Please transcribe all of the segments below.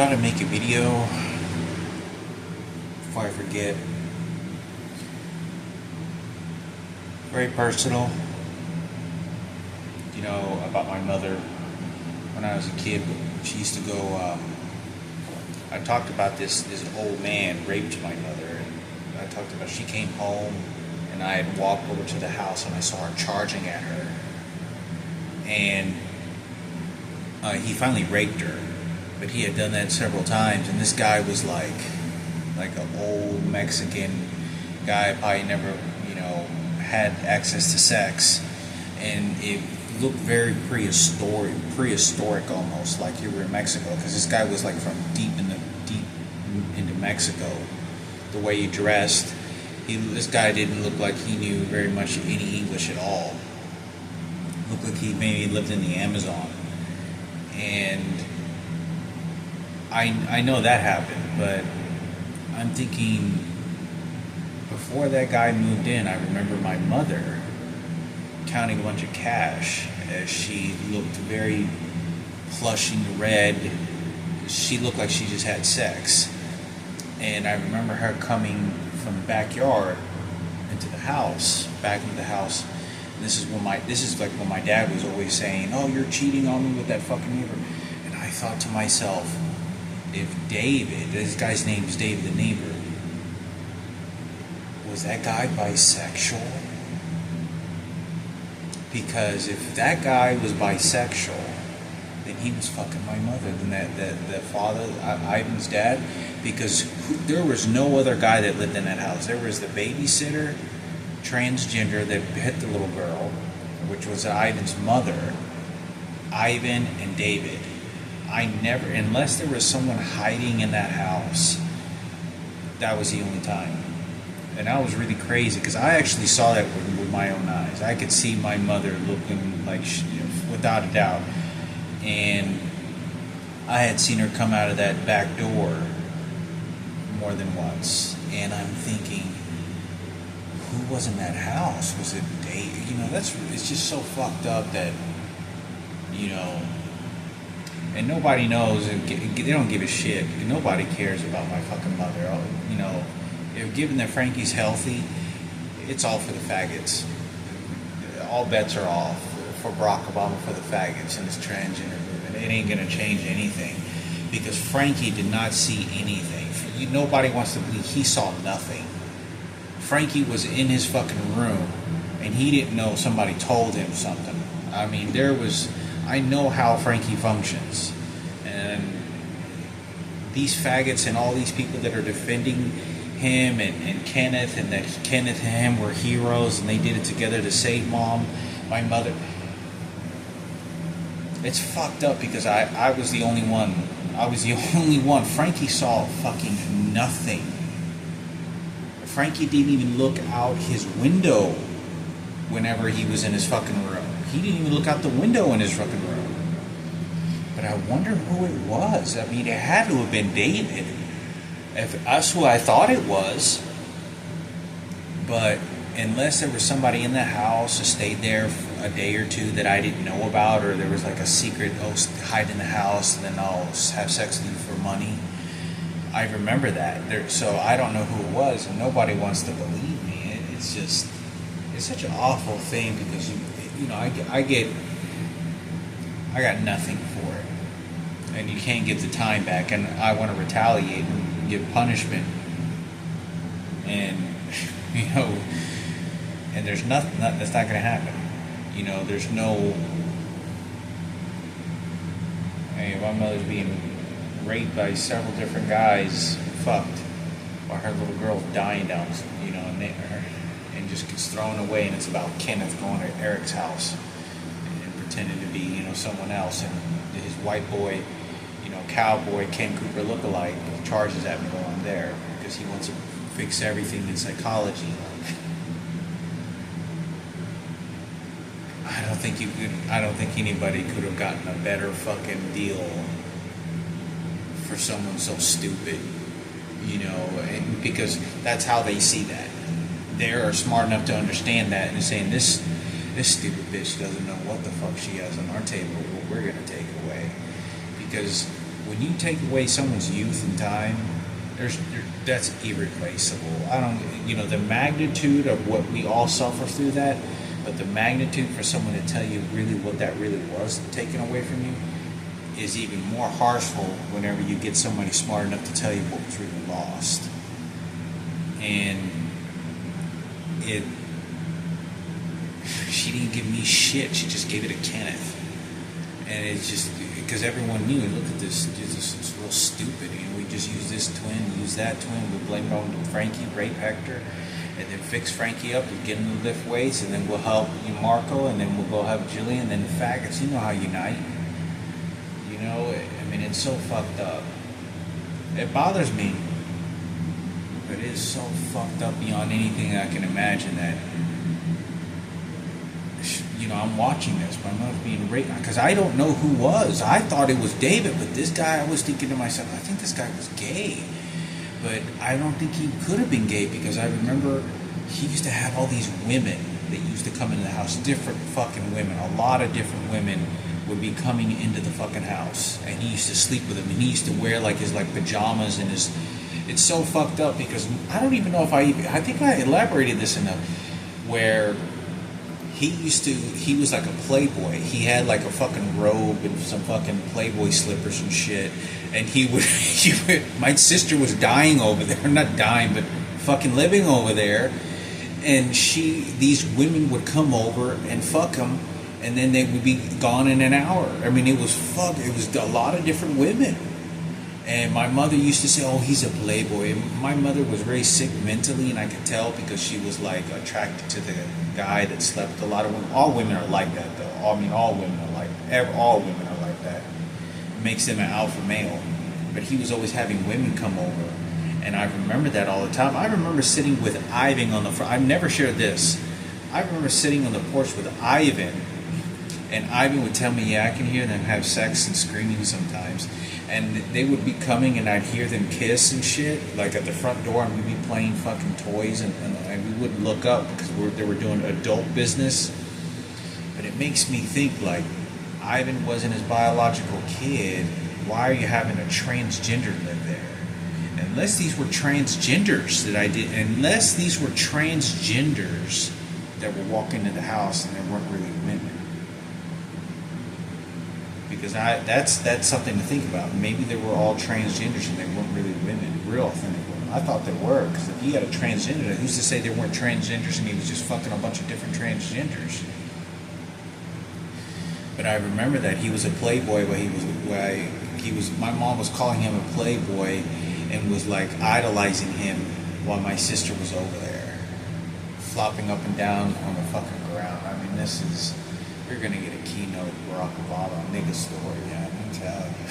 Thought I'd make a video before I forget. Very personal, about my mother. When I was a kid, she used to go, I talked about this old man raped my mother. And I talked about she came home and I had walked over to the house and I saw her charging at her. And he finally raped her. But he had done that several times, and this guy was like an old Mexican guy, probably never, had access to sex, and it looked very prehistoric almost, like you were in Mexico, because this guy was like from deep into Mexico. The way he dressed, this guy didn't look like he knew very much any English at all. Looked like he maybe lived in the Amazon, and I know that happened, but I'm thinking, before that guy moved in, I remember my mother counting a bunch of cash as she looked very flushing red. She looked like she just had sex. And I remember her coming from the backyard back into the house. And this is like when my dad was always saying, "Oh, you're cheating on me with that fucking neighbor." And I thought to myself, if David, this guy's name is David, the neighbor, was that guy bisexual? Because if that guy was bisexual, then he was fucking my mother, then that father, Ivan's dad, because there was no other guy that lived in that house. There was the babysitter, transgender, that hit the little girl, which was Ivan's mother, Ivan and David. I never, unless there was someone hiding in that house, that was the only time. And I was really crazy, because I actually saw that with my own eyes. I could see my mother looking like, without a doubt. And I had seen her come out of that back door more than once. And I'm thinking, who was in that house? Was it Dave? It's just so fucked up that, and nobody knows, and they don't give a shit. Nobody cares about my fucking mother. If given that Frankie's healthy, it's all for the faggots. All bets are off for Barrack Obama, for the faggots and his transgender movement. It ain't gonna change anything, because Frankie did not see anything. Nobody wants to believe he saw nothing. Frankie was in his fucking room, and he didn't know somebody told him something. I mean, I know how Frankie functions, and these faggots and all these people that are defending him and Kenneth, and that Kenneth and him were heroes and they did it together to save my mother. It's fucked up, because I was the only one. Frankie saw fucking nothing. Frankie didn't even look out his window whenever he was in his fucking room. He didn't even look out the window in his fucking room. But I wonder who it was. I mean, it had to have been David. If that's who I thought it was. But unless there was somebody in the house that stayed there for a day or two that I didn't know about, or there was like a secret, hide in the house and then I'll have sex with you for money. I remember that. So I don't know who it was, and nobody wants to believe me. It's such an awful thing, because I got nothing for it, and you can't get the time back, and I want to retaliate and give punishment, and and there's nothing that's not going to happen. There's no. My mother's being raped by several different guys, fucked, while her little girl's dying down, and just gets thrown away, and it's about Kenneth going to Eric's house and pretending to be, someone else, and his white boy, cowboy Ken Cooper lookalike charges at me while I'm there, because he wants to fix everything in psychology. I don't think anybody could have gotten a better fucking deal for someone so stupid, and because that's how they see that. They are smart enough to understand that, and saying, this stupid bitch doesn't know what the fuck she has on our table, what we're gonna take away. Because when you take away someone's youth and time, that's irreplaceable. I don't, the magnitude of what we all suffer through that, but the magnitude for someone to tell you really what that really was taken away from you is even more harshful whenever you get somebody smart enough to tell you what was really lost. And she didn't give me shit, she just gave it to Kenneth. And it's just, because everyone knew, look at this, it's real stupid. We just use this twin, use that twin, we blame it on Frankie, rape Hector, and then fix Frankie up and get him to lift weights, and then we'll help Marco, and then we'll go have Jillian, and then the faggots, you know how unite. I mean, it's so fucked up. It bothers me, but it is so fucked up beyond anything I can imagine that, I'm watching this. My mother's being raped. Because I don't know who was. I thought it was David, but this guy, I was thinking to myself, I think this guy was gay. But I don't think he could have been gay, because I remember he used to have all these women that used to come into the house. Different fucking women. A lot of different women would be coming into the fucking house. And he used to sleep with them. And he used to wear his pajamas and his... It's so fucked up, because I don't even know if I think I elaborated this enough, where... He was like a playboy. He had like a fucking robe and some fucking Playboy slippers and shit. And he would, my sister was dying over there. Not dying, but fucking living over there. And these women would come over and fuck him. And then they would be gone in an hour. I mean, it was a lot of different women. And my mother used to say, oh, he's a playboy. And my mother was very sick mentally, and I could tell, because she was attracted to the guy that slept with a lot of women. All women are like that, though. I mean, all women are like that. It makes them an alpha male. But he was always having women come over, and I remember that all the time. I remember sitting with Ivan on the front. I've never shared this. I remember sitting on the porch with Ivan, and Ivan would tell me, yeah, I can hear them have sex and screaming sometimes. And they would be coming, and I'd hear them kiss and shit, like at the front door, and we'd be playing fucking toys, and we wouldn't look up because they were doing adult business. But it makes me think, Ivan wasn't his biological kid. Why are you having a transgender live there? Unless these were transgenders that were walking into the house and they weren't really women. Because that's something to think about. Maybe they were all transgenders and they weren't really women, real authentic women. I thought they were, because if he had a transgender, who's to say they weren't transgenders and he was just fucking a bunch of different transgenders? But I remember that he was a playboy. My mom was calling him a playboy and was idolizing him while my sister was over there, flopping up and down on the fucking ground. I mean, you're gonna get a keynote Barrack Obama nigga story, yeah, I can tell you.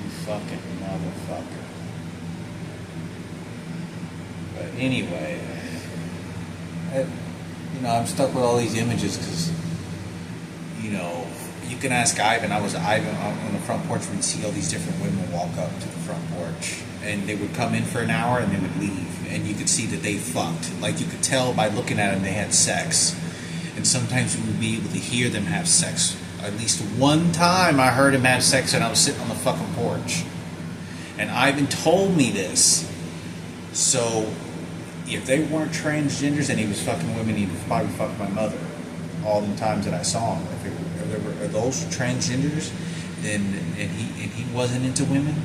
You fucking motherfucker. But anyway, I'm stuck with all these images because, you can ask Ivan. I was Ivan on the front porch. We'd see all these different women walk up to the front porch, and they would come in for an hour and they would leave, and you could see that they fucked. You could tell by looking at them they had sex. And sometimes we would be able to hear them have sex. At least one time I heard him have sex, and I was sitting on the fucking porch. And Ivan told me this. So, if they weren't transgenders and he was fucking women, he would probably fuck my mother all the times that I saw him. If those transgenders, and he wasn't into women,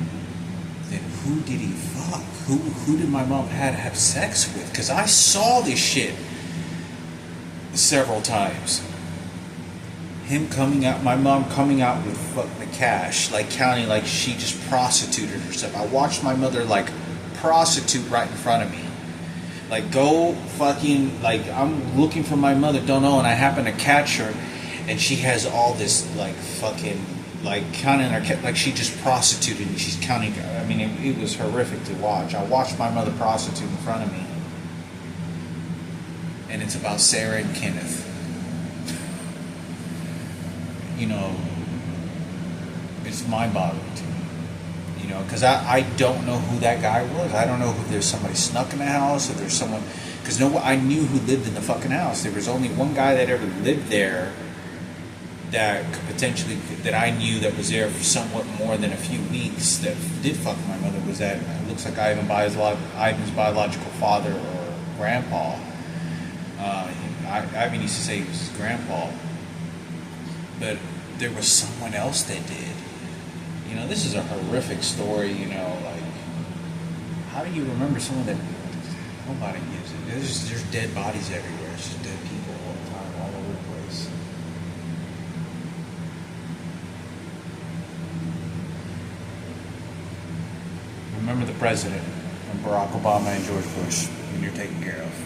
then who did he fuck? Who did my mom have sex with? Because I saw this shit several times. Him coming out, my mom coming out with the cash, counting she just prostituted herself. I watched my mother prostitute right in front of me. Go fucking, I'm looking for my mother, don't know, and I happen to catch her, and she has all this fucking counting her, she just prostituted and she's counting. I mean, it was horrific to watch. I watched my mother prostitute in front of me. And it's about Sarah and Kenneth. It's mind-boggling to me. Because I don't know who that guy was. I don't know if there's somebody snuck in the house, if there's someone... Because I knew who lived in the fucking house. There was only one guy that ever lived there that could potentially, that I knew that was there for somewhat more than a few weeks, that did fuck my mother, was that it looks like Ivan's biological father or grandpa. Ivan used to say it was his grandpa, but there was someone else that did. You know, this is a horrific story. You know, like, how do you remember someone that nobody gives it? There's dead bodies everywhere. It's just dead people all the time, all over the place. Remember the president, and Barack Obama and George Bush, when you're taken care of.